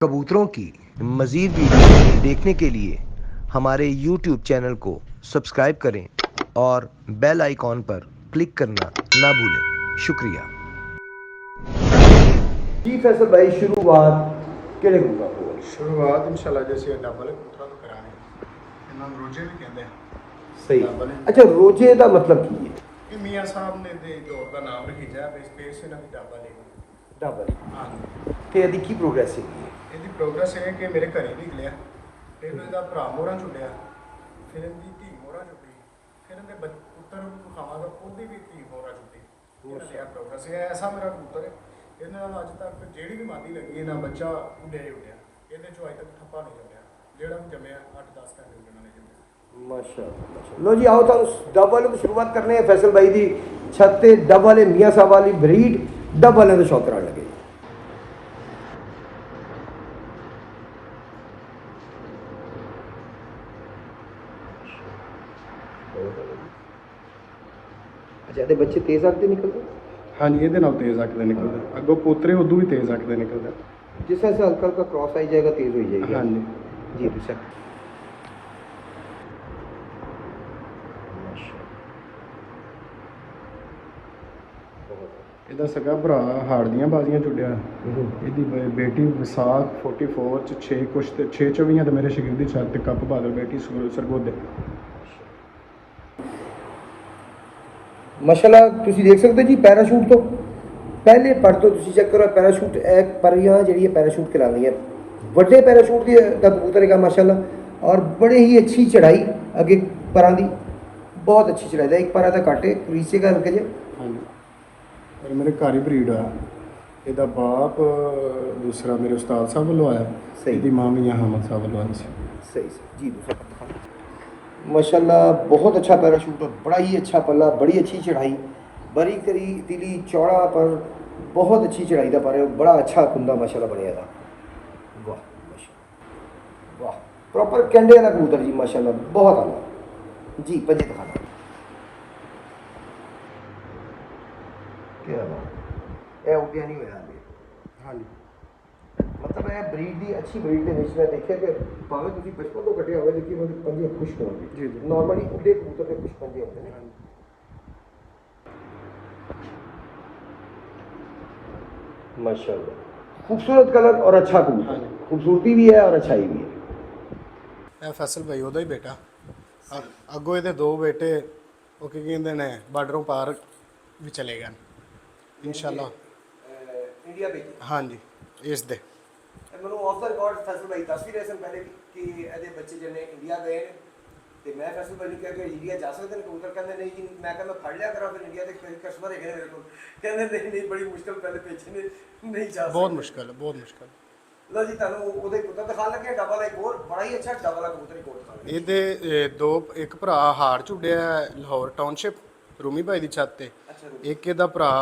कबूतरों की मज़ीद वीडियो देखने के लिए हमारे YouTube चैनल को सब्सक्राइब करें और बेल आइकॉन पर क्लिक करना ना भूलें। शुक्रिया। जी फैसल भाई, शुरुआत ਕਿਹੜੇ ਕਬੂਤਰ ਤੋਂ? शुरुआत इंशाल्लाह जैसे डबल कबूतरों तो करांगे इन्होंने रोजे भी कहते हैं ਸਹੀ। ਡਬਲ ਅੱਛਾ, ਰੋਜੇ ਦਾ ਮਤਲਬ ਕੀ ਹੈ? ये मियाँ साहब ने दे दौर का नाम रखी जाए स्पेस से ना भी डबल है ਡਬਲ। हाँ ਤੇ ਇਹਦੀ ਕੀ ਪ੍ਰੋਗਰੈਸ ਹੈਗੀ ਹੈ? ਇਹਦੀ ਪ੍ਰੋਗਰੈਸ ਇਹ ਕਿ ਮੇਰੇ ਘਰੇ ਨਿਕਲਿਆ ਫਿਰ ਇਹਦਾ ਭਰਾ ਮੋਹਰਾਂ ਛੁੱਟਿਆ ਫਿਰ ਇਹਦੀ ਧੀ ਮੋਹਰਾਂ ਛੁੱਟੀ ਫਿਰ ਇਹਦੇ ਪੁੱਤਰ ਨੂੰ ਖਾਵਾਂਗਾ ਉਹਦੀ ਵੀ ਧੀ ਮੋਹਰਾਂ ਛੁੱਟੀ ਇਹ ਪ੍ਰੋਗਰੈਸ ਹੈ। ਐਸਾ ਮੇਰਾ ਕਬੂਤਰ ਹੈ ਇਹਦੇ ਨਾਲ ਅੱਜ ਤੱਕ ਜਿਹੜੀ ਵੀ ਮਾਦੀ ਲੱਗੀ ਇਹਦਾ ਬੱਚਾ ਉੱਡਿਆ ਹੀ ਉੱਡਿਆ ਇਹਦੇ ਚੋਂ ਅੱਜ ਤੱਕ ਠੱਪਾ ਨਹੀਂ ਜੰਮਿਆ ਜਿਹੜਾ ਵੀ ਜੰਮਿਆ 8-10 ਘੰਟੇ ਉੱਡਣ ਵਾਲੇ ਜੰਮਿਆ। ਮਾਸ਼ਾਅੱਲਾ। ਲੋ ਜੀ, ਆਓ ਤੁਹਾਨੂੰ ਡਬਲ ਤੋਂ ਸ਼ੁਰੂਆਤ ਕਰਨੇ ਆ। ਫੈਸਲ ਭਾਈ ਦੀ ਛੱਤ ਤੇ ਡਬਲ ਹੈ, ਮੀਆਂ ਸਾਹਿਬ ਵਾਲੀ ਬਰੀਡ ਡਬਲ ਹੈ, ਤਾਂ ਸ਼ੌਕ ਕਰਾਉਣ ਲੱਗੇ। ਅੱਛਾ, ਇਹਦੇ ਬੱਚੇ ਤੇਜ਼ ਆਗਦੇ ਨਿਕਲਦੇ? ਹਾਂਜੀ, ਇਹਦੇ ਨਾਲ ਤੇਜ਼ ਅੱਖ ਦੇ ਨਿਕਲਦਾ, ਅੱਗੋਂ ਪੋਤਰੇ ਉਦੋਂ ਵੀ ਤੇਜ਼ ਅੱਖ ਦੇ ਨਿਕਲਦਾ। ਜਿਸ ਤਰ੍ਹਾਂ से हल्का हल्का क्रॉस आई जाएगा तेज हो जाएगी। ਹਾਂਜੀ जी दूसरा। ਇਹਦਾ ਸਗਾ ਭਰਾ ਹਾੜ ਦੀਆਂ ਬਾਜ਼ੀਆਂ ਚੁੱਡਿਆ ਇਹਦੀ ਬੇਟੀ ਵਿਸਾਖ 44 ਚ 6 ਕੁਛ ਤੇ 6/24 ਤੇ ਮੇਰੇ ਸ਼ਗਿਰਦ ਦੀ ਛੱਤ ਤੇ ਕੱਪ ਬਹਾਦਰ ਬੇਟੀ ਸਰਗੋਦੇ। ਮਾਸ਼ਾਅੱਲਾ, ਤੁਸੀਂ ਦੇਖ ਸਕਦੇ ਜੀ ਪੈਰਾਸ਼ੂਟ ਤੋਂ ਪਹਿਲੇ ਪਰ ਤੋਂ ਤੁਸੀਂ ਚੈੱਕ ਕਰੋ। ਪੈਰਾਸ਼ੂਟ ਇੱਕ ਪਰੀਆਂ ਜਿਹੜੀ ਹੈ ਪੈਰਾਸ਼ੂਟ ਖਿਲਾਉਂਦੀ ਹੈ, ਵੱਡੇ ਪੈਰਾਸ਼ੂਟ ਦੀ ਦਾ ਕਬੂਤਰ ਹੈਗਾ ਮਾਸ਼ਾਅੱਲਾ। ਔਰ ਬੜੇ ਹੀ ਅੱਛੀ ਚੜਾਈ ਅੱਗੇ ਪਰਾਂ ਦੀ, ਬਹੁਤ ਅੱਛੀ ਚੜਾਈ ਦਾ। ਇੱਕ ਪਰਾਂ ਦਾ ਘੱਟ ਹੈ ਨੀਚੇ ਦਾ ਹਲਕੇ ਜੇ। ਹਾਂਜੀ, ਪਰ ਮੇਰੇ ਘਰ ਹੀ ਬਰੀਡ ਆ। ਇਹਦਾ ਬਾਪ ਦੂਸਰਾ ਮੇਰੇ ਉਸਤਾਦ ਸਾਹਿਬ ਵੱਲੋਂ ਆਇਆ, ਸਹੀ। ਇਹਦੀ ਮਾਂ ਵੀ ਅਹਿਮਦ ਸਾਹਿਬ ਵੱਲੋਂ ਆਈ ਸੀ। सही से जी दूसरा माशाल्लाह, बहुत अच्छा पैराशूट और बड़ा ही अच्छा पल्ला, बड़ी अच्छी चढ़ाई, बरी करी तिली चौड़ा पर बहुत अच्छी चढ़ाई था पर बड़ा अच्छा कुंदा माशाल्लाह बनया था। वाह माशाल्लाह, वाह प्रॉपर कैंडे वाला कबूतर जी माशाल्लाह, बहुत आला जी। पंजे दिखाना क्या बात, ये उड्डिया नहीं होया ਹਾਂਜੀ, मतलब है ब्रीड की अच्छी ब्रीड के विच मैं देखिए कि भावें तुम बचपन तो कटे हो लेकिन उन्हें पंजे खुश जी, होंगे। जी। नॉर्मली उड्डे कबूतर के कुछ पंजे होते हैं। माशाल्लाह, खूबसूरत कलर और अच्छा कबूतर, हाँ जी। खूबसूरती भी है और अच्छाई भी है। ਇਹ ਫੈਸਲ ਭਾਈ ਉਹਦਾ ਹੀ ਬੇਟਾ। ਅੱਗੋਂ ਇਹਦੇ ਦੋ ਬੇਟੇ ਉਹ ਕੀ ਕਹਿੰਦੇ ਨੇ ਬਾਰਡਰੋਂ ਪਾਰ ਵੀ ਚਲੇ ਗਏ ਇਨਸ਼ਾਅੱਲਾ। इंडिया में ਹਾਂਜੀ, ਇਸ ਦੇ ਮੈਨੂੰ ਆਫ ਦਾ ਰਿਕਾਰਡ ਫੈਸਲ ਭਾਈ ਦੱਸ ਵੀ ਰਹੇ ਸਨ ਪਹਿਲੇ ਕਿ ਇਹਦੇ ਬੱਚੇ ਜਿਹਨੇ ਇੰਡੀਆ ਗਏ ਨੇ ਤੇ ਮੈਂ ਫੈਸਲ ਭਾਈ ਨੂੰ ਕਿਹਾ ਕਿ ਇੰਡੀਆ ਜਾ ਸਕਦੇ ਨੇ ਕਬੂਤਰ, ਕਹਿੰਦੇ ਨਹੀਂ ਜੀ। ਮੈਂ ਕਹਿੰਦਾ ਫੜ ਲਿਆ ਕਰਾਂ ਫਿਰ ਇੰਡੀਆ ਦੇ ਕਸਟਮਰ ਹੈਗੇ ਨੇ ਮੇਰੇ ਕੋਲ, ਕਹਿੰਦੇ ਨਹੀਂ ਨਹੀਂ ਬੜੀ ਮੁਸ਼ਕਲ ਪਹਿਲੇ ਭੇਜੇ ਨੇ, ਨਹੀਂ ਜਾ ਬਹੁਤ ਸਕਦੇ। ਮੁਸ਼ਕਲ ਹੈ, ਬਹੁਤ ਮੁਸ਼ਕਲ। ਲਓ ਜੀ, ਤੁਹਾਨੂੰ ਉਹਦੇ ਪੁੱਤਰ ਦਿਖਾ ਲੱਗੇ ਡਬਲ ਇੱਕ ਹੋਰ ਬੜਾ ਹੀ ਅੱਛਾ ਡਬਲ ਆ ਕਬੂਤਰ ਇੱਕ ਹੋਰ ਦਿਖਾ ਲੱਗੇ। ਇਹਦੇ ਦੋ, ਇੱਕ ਭਰਾ ਹਾਰ ਚ ਉੱਡਿਆ ਹੈ ਲਾਹੌਰ ਟਾਊਨਸ਼ਿਪ ਰੂਮੀ ਭਾਈ ਦੀ ਛੱਤ ਤੇ, ਅੱਛਾ ਇੱਕ ਇਹਦਾ ਭਰਾ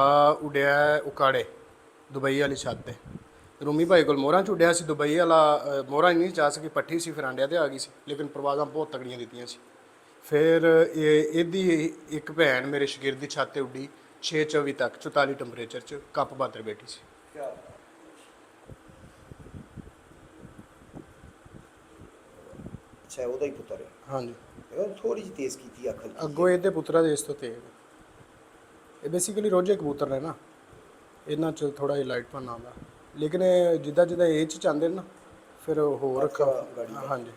ਉੱਡਿਆ ਹੈ ਉਕਾੜੇ ਦੁਬਈ ਵਾਲੀ ਛੱਤ ਤੇ। ਰੂਮੀ ਭਾਈ ਕੋਲ ਮੋਹਰਾਂ ਚ ਉੱਡਿਆ ਸੀ, ਦੁਬਈ ਵਾਲਾ ਮੋਹਰਾਂ ਨਹੀਂ ਜਾ ਸਕੀ, ਪੱਠੀ ਸੀ, ਫਰਾਂਡਿਆਂ ਤੇ ਆ ਗਈ ਸੀ, ਲੇਕਿਨ ਪ੍ਰਵਾਜ਼ਾਂ ਬਹੁਤ ਤਗੜੀਆਂ ਦਿੱਤੀਆਂ ਸੀ। ਫਿਰ ਇਹਦੀ ਇੱਕ ਭੈਣ ਮੇਰੇ ਸ਼ਗਿਰਦ ਦੀ ਛੱਤ ਤੇ ਉੱਡੀ 6/24 ਤੱਕ 44 ਟੈਂਪਰੇਚਰ ਚ ਕੱਪ ਬਾਦਰ ਬੈਠੀ ਸੀ। ਕਿਆ ਅੱਛਾ, ਉਹਦਾ ਹੀ ਪੁੱਤਰ ਹੈ। ਹਾਂਜੀ, ਇਹ ਥੋੜੀ ਜਿਹੀ ਤੇਜ਼ ਕੀਤੀ ਅੱਖ ਹਲਕੀ। ਅੱਗੋਂ ਇਹਦੇ ਪੁੱਤਰਾਂ ਦੇ ਇਸ ਤੋਂ ਤੇਜ਼। ਇਹ ਬੇਸਿਕਲੀ ਰੋਜੇ ਕਬੂਤਰ ਨੇ ਨਾ, ਇਹਨਾਂ 'ਚ ਥੋੜਾ ਜਿਹਾ ਲਾਈਟ ਪਨ ਆਉਂਦਾ, ਲੇਕਿਨ ਇਹ ਜਿੱਦਾਂ ਜਿੱਦਾਂ ਏਜ 'ਚ ਚਾਹੁੰਦੇ ਨੇ ਨਾ ਫਿਰ ਹੋਰ ਅੱਛਾ, ਗਾੜੀ ਦਾ। ਹਾਂਜੀ।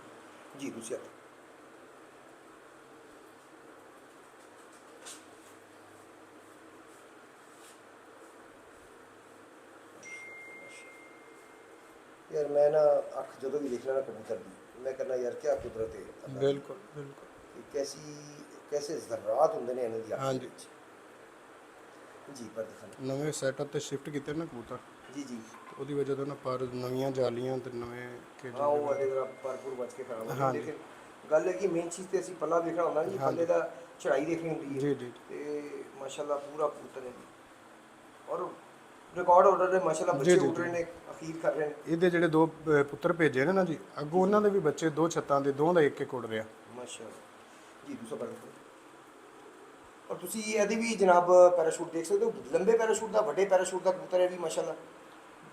ਜੀ ਦੂਸਰਾ यार, मैं ना अख जो भी देखना ना कबूतर की मैं करना यार क्या कुदरत है। ਬਿਲਕੁਲ ਬਿਲकुल। कि कैसे ज़र्रात होंगे ने इन्हां दी अख ਹਾਂਜੀ, विच। जी पर दिखाना ਨਵੇਂ ਸੈਟਅਪ ਤੇ ਸ਼ਿਫਟ ਕੀਤੇ ਨਾ ਕਬੂਤਰ, जी जी। ਉਹਦੀ ਵਜ੍ਹਾ ਤੋਂ ਨਾ ਪਰ ਨਵੀਆਂ ਜਾਲੀਆਂ ਤੇ ਨਵੇਂ हाँ वो वाले जरा भरपूर बच के खड़ा हाँ होना, जी। लेकिन गल है कि मेन चीज़ तो असीं पल्ला देखना होंदा जी, हाँ पल्ले दा चढ़ाई देखनी होंदी है। जी जी। ते माशाल्लाह पूरा कबूतर है और रिकॉर्ड ऑर्डर है माशाल्लाह, जी, बच्चे जी, उड़ रहे जी। ने, अखीर कर रहे हैं ਇਹਦੇ ਜਿਹੜੇ ਦੋ ਪੁੱਤਰ ਭੇਜੇ ਨੇ ਨਾ ਜੀ, ਅੱਗੋਂ ਉਹਨਾਂ ਦੇ ਵੀ ਬੱਚੇ ਦੋ ਛੱਤਾਂ ਦੇ, ਦੋਵਾਂ ਦਾ ਇੱਕ ਇੱਕ ਉੱਡ ਰਿਹਾ। माशाल्लाह जी। दूसरा पर और ਤੁਸੀਂ ਇਹਦੀ ਵੀ ਜਨਾਬ ਪੈਰਾਸ਼ੂਟ ਦੇਖ ਸਕਦੇ ਹੋ, ਲੰਬੇ ਪੈਰਾਸ਼ੂਟ ਦਾ, ਵੱਡੇ ਪੈਰਾਸ਼ੂਟ ਦਾ ਕਬੂਤਰ ਹੈ ਵੀ ਮਾਸ਼ਾਅੱਲਾ,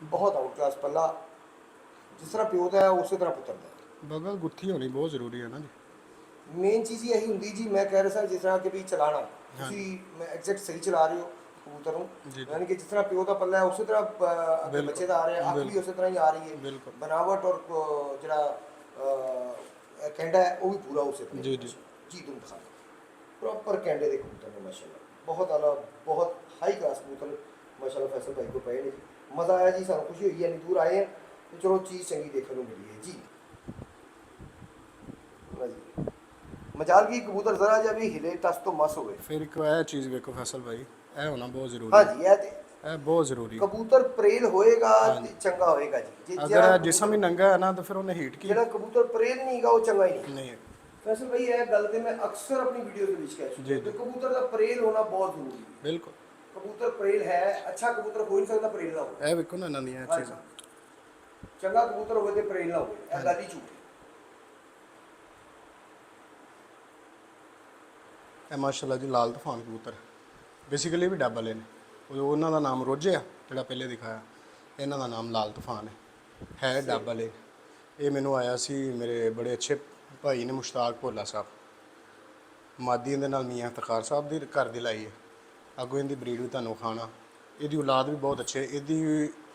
ਬਹੁਤ ਆਊਟ ਕਲਾਸ ਪੱਲਾ, ਜਿਸ ਤਰ੍ਹਾਂ ਪਿਓ ਦਾ ਹੈ ਉਸੇ ਤਰ੍ਹਾਂ ਪੁੱਤਰ ਦਾ ਹੈ। ਬਗਲ ਗੁੱਥੀ ਹੋਣੀ ਬਹੁਤ ਜ਼ਰੂਰੀ ਹੈ ਨਾ ਜੀ। ਮੇਨ ਚੀਜ਼ ਹੀ ਇਹੀ ਹੁੰਦੀ ਜੀ। ਮੈਂ ਕਹਿ ਰਿਹਾ ਸਰ ਜਿਸ ਤਰ੍ਹਾਂ ਕਿ ਵੀ ਚਲਾਣਾ ਤੁਸੀਂ ਮੈਂ ਐਗਜ਼ੈਕਟ ਸਹੀ ਚਲਾ ਰਹੇ ਹੋ ਕਬੂਤਰ ਨੂੰ, ਜੀ। ਯਾਨੀ ਕਿ ਜਿਸ ਤਰ੍ਹਾਂ ਪਿਓ ਦਾ ਪੱਲਾ ਹੈ ਉਸੇ ਤਰ੍ਹਾਂ ਅੱਗੇ ਬਿਲਕੁਲ, ਬੱਚੇ ਦਾ ਆ ਰਿਹਾ, ਅੱਖ ਵੀ ਉਸੇ ਤਰ੍ਹਾਂ ਹੀ ਆ ਰਹੀ ਹੈ, ਬਿਲਕੁਲ। ਬਨਾਵਟ ਔਰ ਜਿਹੜਾ ਕੈਂਡਾ ਹੈ ਉਹ ਵੀ ਪੂਰਾ ਉਸੇ ਤਰ੍ਹਾਂ ਜੀ। ਜੀ ਤੁਮ ਦਿਖਾ प्रॉपर कैंडे के कबूतर ने माशाल्लाह, बहुत आला बहुत हाई क्लास कबूतर माशाल्लाह फैसल भाई को पे ने जी। मज़ा आया जी, सानू खुशी हुई है, इन्नी दूर आए हैं तो चलो चीज़ चंगी देखने को मिली है जी। हाँ जी, मजाल की कबूतर जरा जब भी हिले टस तो मस हो गए। फिर एक यह चीज़ देखो फैसल भाई, यह होना बहुत ज़रूरी हाँ है। जी, यह बहुत ज़रूरी है। कबूतर प्रेल होएगा हाँ तो चंगा होएगा जी। अगर जिसम ही नंगा है ना तो फिर उन्हें हीट की जेड़ा कबूतर प्रेल नहीं गा वो चंगा ही नहीं है। फैसल भाई यह गल तो मैं अक्सर अपनी वीडियो के बीच कह चुका हूं कि कबूतर का प्रेल होना बहुत जरूरी है। बिल्कुल, कबूतर प्रेल है, अच्छा कबूतर हो नहीं सकता प्रेल ना हो। यह देखो ना इन्हों दी चीज़ चंगा कबूतर होवे ते प्रेल ना होवे, यह गल ही झूठी। ਇਹ ਮਾਸ਼ਾਅੱਲਾ ਜੀ ਲਾਲ ਤੂਫਾਨ ਕਬੂਤਰ ਬੇਸਿਕਲੀ ਵੀ ਡੱਬ ਵਾਲੇ ਨੇ। ਉਹਨਾਂ ਦਾ ਨਾਮ ਰੋਜੇ ਆ ਜਿਹੜਾ ਪਹਿਲੇ ਦਿਖਾਇਆ, ਇਹਨਾਂ ਦਾ ਨਾਮ ਲਾਲ ਤੂਫਾਨ ਹੈ ਡੱਬ ਵਾਲੇ। ਇਹ ਮੈਨੂੰ ਆਇਆ ਸੀ ਮੇਰੇ ਬੜੇ ਅੱਛੇ ਭਾਈ ਨੇ ਮੁਸ਼ਤਾਕ ਭੋਲਾ ਸਾਹਿਬ, ਮਾਦੀ ਇਹਦੇ ਨਾਲ ਮੀਆਂ ਇਫਤਖਾਰ ਸਾਹਿਬ ਦੀ ਘਰ ਦੀ ਲਾਈ ਹੈ। ਅੱਗੋਂ ਇਹਦੀ ਬਰੀਡ ਵੀ ਤੁਹਾਨੂੰ ਖਾਣਾ, ਇਹਦੀ ਔਲਾਦ ਵੀ ਬਹੁਤ ਅੱਛੇ।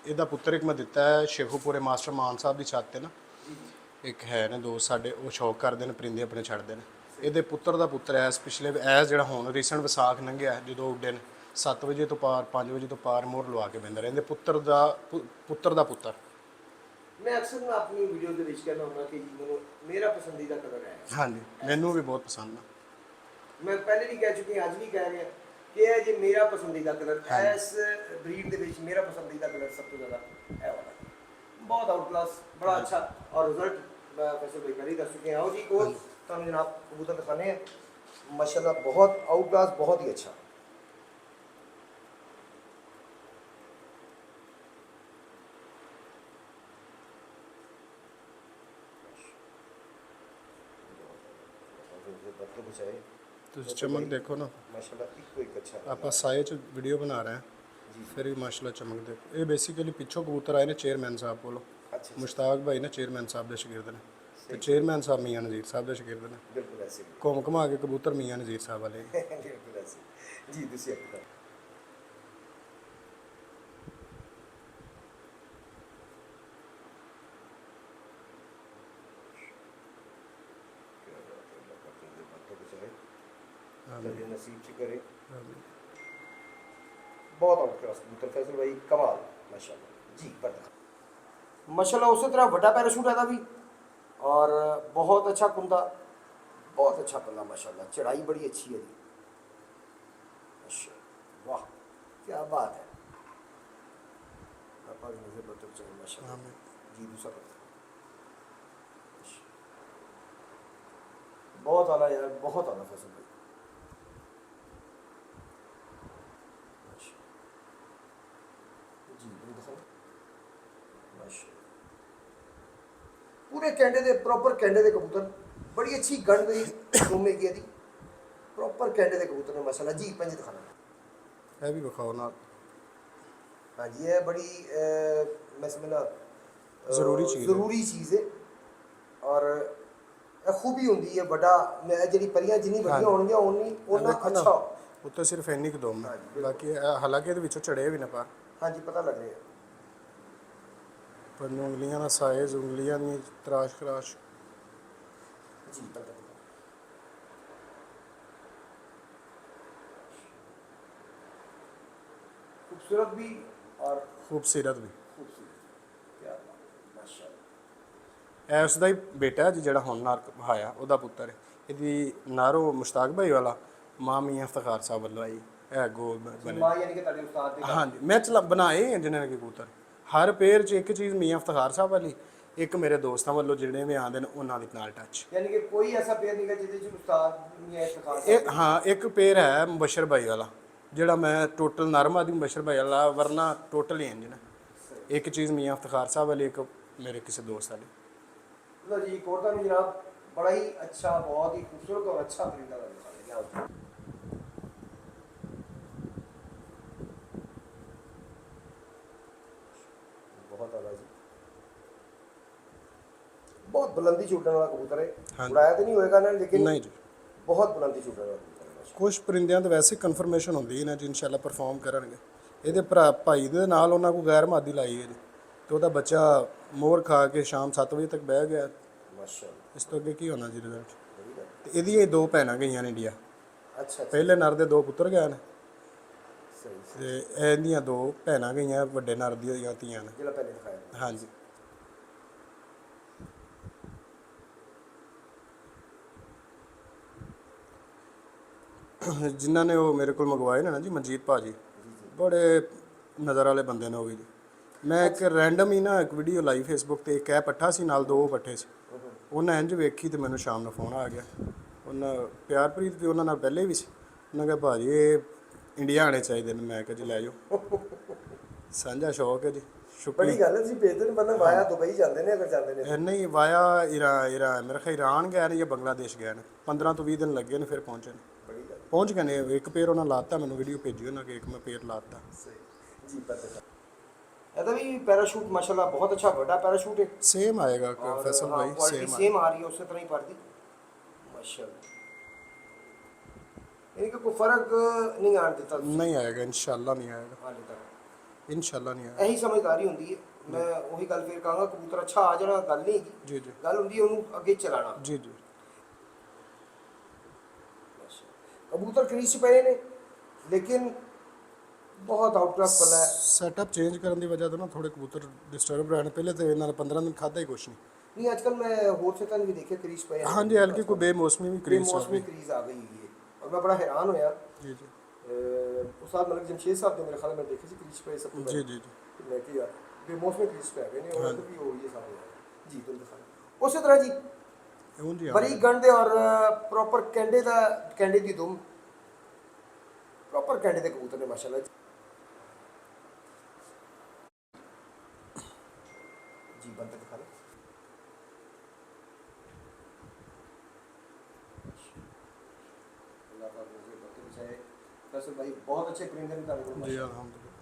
ਇਹਦਾ ਪੁੱਤਰ ਇੱਕ ਮੈਂ ਦਿੱਤਾ ਹੈ ਸ਼ੇਖੂਪੁਰੇ ਮਾਸਟਰ ਮਾਨ ਸਾਹਿਬ ਦੀ ਛੱਤ 'ਤੇ ਨਾ, ਇੱਕ ਹੈ ਨੇ ਦੋਸਤ ਸਾਡੇ, ਉਹ ਸ਼ੌਕ ਕਰਦੇ ਨੇ ਪਰਿੰਦੇ ਆਪਣੇ ਛੱਡਦੇ ਨੇ। ਇਹਦੇ ਪੁੱਤਰ ਦਾ ਪੁੱਤਰ ਜਿਹੜਾ ਹੁਣ ਰੀਸੈਂਟ ਵਿਸਾਖ ਲੰਘਿਆ ਜਦੋਂ ਉੱਡੇ ਨੇ 7 ਵਜੇ ਤੋਂ ਪਾਰ 5 ਵਜੇ ਤੋਂ ਪਾਰ ਮੋਹਰ ਲਵਾ ਕੇ ਬਹਿੰਦੇ ਰਹਿੰਦੇ। ਪੁੱਤਰ ਦਾ ਪੁੱਤਰ मैं अक्सर मैं अपनी वीडियो के बीच कहना हूँ कि जी मेरा पसंदीदा कलर है। हाँ जी, मैनू भी बहुत पसंद है। मैं पहले भी कह चुकी हूँ, आज भी कह रहे हैं कि है जी मेरा पसंदीदा कलर है। इस ब्रीड के बीच मेरा पसंदीदा कलर सब तो ज़्यादा है वाला, बहुत आउट क्लास, बड़ा अच्छा। और रिजल्ट वैसे भाई कर ही दस चुके हैं। आओ जी कोच तो जनाब कबूतर दिखाने हैं माशाल्लाह, बहुत आउट क्लास, बहुत ही अच्छा। ਤੁਸੀਂ ਚਮਕ ਦੇਖੋ ਨਾ माशाल्लाह इको एक अच्छा। ਆਪਾਂ ਸਾਏ 'ਚ ਵੀਡੀਓ ਬਣਾ ਰਹੇ ਹਾਂ, ਫਿਰ ਵੀ ਮਾਸ਼ਾਅੱਲਾ ਚਮਕ ਦੇਖੋ। ਇਹ ਬੇਸਿਕਲੀ ਪਿੱਛੋਂ ਕਬੂਤਰ ਆਏ ਨੇ ਚੇਅਰਮੈਨ ਸਾਹਿਬ ਕੋਲੋਂ। अच्छा ਮੁਸ਼ਤਾਕ ਭਾਈ ਨੇ ਚੇਅਰਮੈਨ ਸਾਹਿਬ ਦੇ ਸ਼ਾਗਿਰਦ ਨੇ, ਤੇ ਚੇਅਰਮੈਨ ਸਾਹਿਬ ਮੀਆਂ ਨਜ਼ੀਰ ਸਾਹਿਬ ਦੇ ਸ਼ਾਗਿਰਦ ਨੇ। बिल्कुल ऐसे ਘੁੰਮ ਘੁਮਾ ਕੇ ਕਬੂਤਰ ਮੀਆਂ ਨਜ਼ੀਰ ਸਾਹਿਬ ਵਾਲੇ। बिल्कुल ऐसे जी। दूसरी आपका नसीब च करे, बहुत आउट क्लास कबूतर फैसल भाई, कमाल माशाल्लाह जी। पर माशाल्लाह उसी तरह बड़ा पैराशूट है भी, और बहुत अच्छा कुंदा, बहुत अच्छा पल्ला माशाल्लाह, चढ़ाई बड़ी अच्छी है जी। माशाल्लाह वाह क्या बात है। माशाल्लाह जी। दूसरा बहुत आला यार, बहुत आला फैसल भाई। पूरे कैंडे दे प्रॉपर कैंडे दे कबूतर, बड़ी अच्छी गंड दी घूमे की दी प्रॉपर कैंडे दे कबूतर ने माशाल्लाह जी। पंज दिखाना ਇਹ ਵੀ ਵਿਖਾਓ ਨਾਲ। हाँ जी, ये बड़ी मैं समझना ज़रूरी चीज़ है। और खूबी होंगी है बड़ा जी परियां जिन्नी बढ़िया होंगे उन्ना अच्छा ਉੱਤੇ ਸਿਰਫ ਇੰਨੀ ਕੁ ਦਮ ਹੈ, ਬਾਕੀ ਹਾਲਾਂਕਿ ਇਹਦੇ ਵਿੱਚੋਂ ਚੜੇ ਵੀ ਨਾ ਪਰ। हाँ जी पता लग रहा है। ਪਰ ਉਂਗਲੀਆਂ ਦਾ ਸਾਈਜ਼, ਉਂਗਲੀਆਂ ਦੀ ਤਰਾਸ਼ जी पता खूबसूरत भी और ਖੂਬਸੂਰਤ ਵੀ। खूबसूरत क्या बात माशाल्लाह। ਐਸ ਦਾ ਹੀ ਬੇਟਾ ਜੀ ਜਿਹੜਾ ਹੁਣ ਨਾਰ ਹਾਇਆ ਉਹਦਾ ਪੁੱਤਰ ਹੈ। ਇਹਦੀ ਨਾਰੋ ਮੁਸ਼ਤਾਕ ਭਾਈ ਵਾਲਾ ਮਾਂ ਮੀਆਂ ਇਫਤਖਾਰ ਸਾਹਿਬ ਵੱਲੋਂ ਆਈ। ਇਹ ਗੋਲ ਬਣੇ मां यानी कि ताले उस्ताद दे ਹਾਂਜੀ, ਮੈਂ ਬਣਾਏ ਜਿਹਨਾਂ ਨੇ ਕਬੂਤਰ ਹਰ ਪੇਰ 'ਚ ਇੱਕ ਚੀਜ਼ ਮੀਆਂ ਇਫਤਖਾਰ ਸਾਹਿਬ ਵਾਲੀ, ਇੱਕ ਮੇਰੇ ਦੋਸਤਾਂ ਵੱਲੋਂ ਜਿਹੜੇ ਵੀ ਆਉਂਦੇ ਨੇ ਉਹਨਾਂ ਦੇ ਨਾਲ ਟੱਚ। यानी कि कोई ऐसा पेड़ नहीं है जिससे उस्ताद या इफ्तिखार ਇਹ ਹਾਂ ਇੱਕ ਪੇਰ ਹੈ ਮੁਬਸ਼ਰ ਭਾਈ ਵਾਲਾ, ਜਿਹੜਾ ਮੈਂ ਟੋਟਲ ਨਰਮਾ ਦੀ ਮੁਬਸ਼ਰ ਭਾਈ ਵਾਲਾ, ਵਰਨਾ ਟੋਟਲ ਹੀ ਇੰਜ ਨੇ। ਇੱਕ ਚੀਜ਼ ਮੀਆਂ ਇਫਤਖਾਰ ਸਾਹਿਬ ਵਾਲੀ, ਇੱਕ ਮੇਰੇ ਕਿਸੇ ਦੋਸਤ ਵਾਲੀ। लो जी कोर्टा में जनाब बड़ा ही अच्छा, बहुत ही खूबसूरत और अच्छा परिंदा लगा। बहुत आला जी। ਬਹੁਤ ਬੁਲੰਦੀ ਛੁੱਟਣ ਵਾਲਾ ਕਬੂਤਰ ਹੈ। ਹਾਂਜੀ। ਉਡਾਇਆ ਤਾਂ ਨਹੀਂ ਹੋਏਗਾ ਨਾ, ਲੇਕਿਨ ਨਹੀਂ ਜੀ, ਬਹੁਤ ਬੁਲੰਦੀ ਛੁੱਟਣ ਵਾਲਾ ਕਬੂਤਰ ਹੈ ਮਾਸ਼ਾਅੱਲਾ। ਕੁਝ ਪਰਿੰਦਿਆਂ ਤੇ ਵੈਸੇ ਕਨਫਰਮੇਸ਼ਨ ਹੁੰਦੀ ਹੈ ਨਾ ਜੀ, ਇਨਸ਼ਾਅੱਲਾ ਪਰਫਾਰਮ ਕਰਨਗੇ। ਇਹਦੇ ਭਰਾ ਭਾਈ ਦੇ ਨਾਲ ਉਹਨਾਂ ਕੋਲ ਗੈਰ ਮਾਦੀ ਲਾਈ ਹੈ ਜੀ, ਤੇ ਉਹਦਾ ਬੱਚਾ ਮੋਹਰ ਖਾ ਕੇ ਸ਼ਾਮ 7 ਵਜੇ ਤੱਕ ਬਹਿ ਗਿਆ। ਮਾਸ਼ਾਅੱਲਾ, ਇਸ ਤੋਂ ਅੱਗੇ ਕੀ ਹੋਣਾ ਜੀ ਰਿਜ਼ਲਟ। ਬੜੀ ਗੱਲ। ਤੇ ਇਹਦੀਆਂ 2 ਭੈਣਾਂ ਗਈਆਂ ਨੇ ਇੰਡੀਆ। ਅੱਛਾ, ਪਹਿਲੇ ਨਰ ਦੇ 2 ਪੁੱਤਰ ਗਏ ਨੇ, ਸਹੀ ਤੇ ਇਹਦੀਆਂ 2 ਭੈਣਾਂ ਗਈਆਂ, ਵੱਡੇ ਨਰ ਦੀਆਂ ਧੀਆਂ ਨੇ। ਜਿਹੜਾ ਪਹਿਲੇ ਦਿਖਾਇਆ। ਹਾਂਜੀ। ਜਿਨ੍ਹਾਂ ਨੇ ਉਹ ਮੇਰੇ ਕੋਲ ਮੰਗਵਾਏ ਨੇ ਨਾ ਜੀ, ਮਨਜੀਤ ਭਾਜੀ, ਬੜੇ ਨਜ਼ਰ ਵਾਲੇ ਬੰਦੇ ਨੇ ਉਹ ਵੀ ਜੀ। ਮੈਂ ਇੱਕ ਰੈਂਡਮ ਹੀ ਨਾ ਇੱਕ ਵੀਡੀਓ ਲਾਈ ਫੇਸਬੁੱਕ ਤੇ, ਇੱਕ ਇਹ ਪੱਠਾ ਸੀ ਨਾਲ 2 ਪੱਠੇ ਸੀ। ਉਹਨਾਂ ਇੰਜ ਵੇਖੀ ਤੇ ਮੈਨੂੰ ਸ਼ਾਮ ਨੂੰ ਫੋਨ ਆ ਗਿਆ। ਉਹਨਾਂ ਪਿਆਰਪ੍ਰੀਤ ਵੀ ਉਹਨਾਂ ਨਾਲ ਪਹਿਲੇ ਵੀ ਸੀ। ਉਹਨਾਂ ਕਿਹਾ ਭਾਜੀ ਇਹ ਇੰਡੀਆ ਆਣੇ ਚਾਹੀਦੇ ਨੇ। ਮੈਂ ਕਿਹਾ ਜੀ ਲੈ ਜਾਓ, ਸਾਂਝਾ ਸ਼ੌਕ ਹੈ ਜੀ। ਬੜੀ ਸ਼ੁਕਰੀਆ। ਗੱਲ ਹੈ, ਤੁਸੀਂ ਭੇਜਦੇ ਨੇ, ਮਤਲਬ ਵਾਇਆ ਦੁਬਈ ਜਾਂਦੇ ਨੇ, ਅਗਰ ਜਾਂਦੇ ਨੇ। ਨਹੀਂ, ਵਾਇਆ ਇਰਾਨ ਮੇਰੇ ਖਿਆਲ ਇਰਾਨ ਗਏ ਨੇ ਜਾਂ ਬੰਗਲਾਦੇਸ਼ ਗਏ ਨੇ। 15 ਤੋਂ 20 ਦਿਨ ਲੱਗੇ ਨੇ, ਫਿਰ ਪਹੁੰਚੇ ਨੇ। ਬੜੀ ਗੱਲ। ਪਹੁੰਚ ਗਏ ਨੇ। ਇੱਕ ਪੇਰ ਉਹਨਾਂ ਲਾਤਾ, ਮੈਨੂੰ ਵੀਡੀਓ ਭੇਜੀ ਉਹਨਾਂ ਕਿ ਇੱਕ ਮੈਂ ਪੇਰ ਲਾਤਾ। ਸਹੀ ਜੀ, ਪਤਾ। ਇਹਦਾ ਵੀ ਪੈਰਾਸ਼ੂਟ ਮਾਸ਼ਾਅੱਲਾ ਬਹੁਤ ਅੱਛਾ ਵੱਡਾ ਪੈਰਾਸ਼ੂਟ ਹੈ। ਸੇਮ ਆਏਗਾ और फैसल भाई, क्वालिटी सेम सेम आ रही है उसी तरह ही पड़ती माशाल्लाह। यानी कि कोई फर्क नहीं आने देता तुसी नहीं आएगा, इंशाल्लाह नहीं आएगा, हाले तक। इंशाल्लाह नहीं आएगा। ਇਹੀ ਸਮਝਦਾਰੀ ਹੁੰਦੀ ਹੈ। ਮੈਂ ਉਹੀ ਗੱਲ ਫਿਰ ਕਹਾਂਗਾ, ਕਬੂਤਰ ਅੱਛਾ ਆ ਜਾਣਾ ਗੱਲ ਨਹੀਂ ਹੈਗੀ, जी जी ਗੱਲ ਹੁੰਦੀ ਹੈ ਉਹਨੂੰ ਅੱਗੇ ਚਲਾਣਾ। जी जी। ਕਬੂਤਰ ਕ੍ਰੀਜ਼ 'ਚ ਪਏ ਨੇ, ਲੇਕਿਨ ਬਹੁਤ ਆਊਟ ਆਫ ਪਲਾ ਹੈ। ਸੈਟਅਪ ਚੇਂਜ ਕਰਨ ਦੀ ਵਜ੍ਹਾ ਤੋਂ ਨਾ ਥੋੜੇ ਕਬੂਤਰ ਡਿਸਟਰਬ ਰਹੇ ਨੇ। ਪਹਿਲੇ ਤੇ ਇਹਨਾਂ ਨੇ 15 ਦਿਨ ਖਾਦਾ ਹੀ ਕੁਛ ਨਹੀਂ। ਨਹੀਂ, ਅੱਜ ਕੱਲ ਮੈਂ ਹੋਰ ਸੇ ਤਾਂ ਵੀ ਦੇਖਿਆ ਕ੍ਰੀਜ਼ ਪਏ ਨੇ। ਹਾਂਜੀ, ਹल्की कोई बेमौसमी भी क्रीज आ ਮੌਸਮੀ गई। ਕ੍ਰੀਜ਼ ਆ ਗਈ ਹੈ, ਔਰ ਮੈਂ ਬੜਾ ਹੈਰਾਨ ਹੋਇਆ। जी जी ਉਸਤਾਦ ਮਲਕ ਜਮਸ਼ੇਦ ਸਾਹਿਬ ਦੇ ਮੇਰੇ ਖਿਆਲ ਮੈਂ ਦੇਖੇ ਸੀ ਕ੍ਰੀਜ਼ ਪਏ ਸਭ ਤੋਂ जी जी जी। ਮੈਂ ਕਿਹਾ ਬੇਮੌਸਮੀ ਕ੍ਰੀਜ਼ ਪੈ ਗਏ ਨੇ, ਔਰ ਹਾਂਜੀ। ਵੀ ਹੋ ਗਈ ਹੈ ਸਾਰੇ ਜੀ। ਤੁਹਾਨੂੰ ਦਿਖਾ ਉਸੇ ਤਰ੍ਹਾਂ ਜੀ ਹੁਣ ਜੀ ਬਰੀ ਗੰਢ ਔਰ ਪ੍ਰੋਪਰ ਕੈਂਡੇ ਦਾ, ਕੈਂਡੇ ਦੀ ਦੁਮ, ਪ੍ਰੋਪਰ ਕੈਂਡੇ ਦੇ ਕਬੂਤਰ ਨੇ ਮਾਸ਼ਾਅੱਲਾ ਜੀ। ਬੰਦੇ ਦਿਖਾ ਲੈ। अल्लाह पाक मुझे बरकत बचाए। फैसल भाई बहुत अच्छे परिंदे भी जी अल्हम्दुलिल्लाह।